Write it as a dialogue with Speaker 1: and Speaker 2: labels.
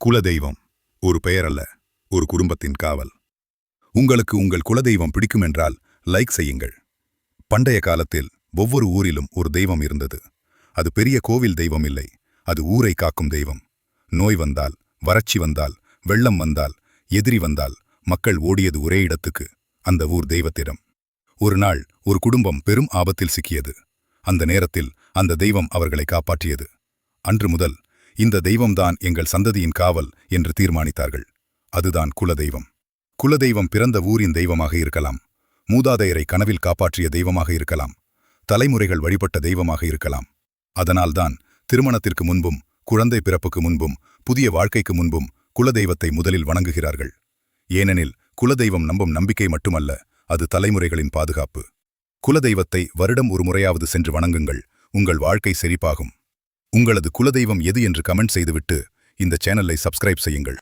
Speaker 1: குலதெய்வம் ஒரு பெயர் அல்ல, ஒரு குடும்பத்தின் காவல். உங்களுக்கு உங்கள் குலதெய்வம் பிடிக்குமென்றால் லைக் செய்யுங்கள். பண்டைய காலத்தில் ஒவ்வொரு ஊரிலும் ஒரு தெய்வம் இருந்தது. அது பெரிய கோவில் தெய்வம் இல்லை, அது ஊரை காக்கும் தெய்வம். நோய் வந்தால், வறட்சி வந்தால், வெள்ளம் வந்தால், எதிரி வந்தால் மக்கள் ஓடியது ஒரே இடத்துக்கு, அந்த ஊர் தெய்வத்திடம். ஒரு நாள் ஒரு குடும்பம் பெரும் ஆபத்தில் சிக்கியது. அந்த நேரத்தில் அந்த தெய்வம் அவர்களை காப்பாற்றியது. அன்று முதல் இந்த தெய்வம்தான் எங்கள் சந்ததியின் காவல் என்று தீர்மானித்தார்கள். அதுதான் குலதெய்வம். குலதெய்வம் பிறந்த ஊரின் தெய்வமாக இருக்கலாம், மூதாதையரை கனவில் காப்பாற்றிய தெய்வமாக இருக்கலாம், தலைமுறைகள் வழிபட்ட தெய்வமாக இருக்கலாம். அதனால்தான் திருமணத்திற்கு முன்பும், குழந்தை பிறப்புக்கு முன்பும், புதிய வாழ்க்கைக்கு முன்பும் குலதெய்வத்தை முதலில் வணங்குகிறார்கள். ஏனெனில் குலதெய்வம் நம்பும் நம்பிக்கை மட்டுமல்ல, அது தலைமுறைகளின் பாதுகாப்பு. குலதெய்வத்தை வருடம் ஒரு முறையாவது சென்று வணங்குங்கள், உங்கள் வாழ்க்கை செழிப்பாகும். உங்களது குலதெய்வம் எது என்று கமெண்ட் செய்துவிட்டு இந்த சேனலை சப்ஸ்கிரைப் செய்யுங்கள்.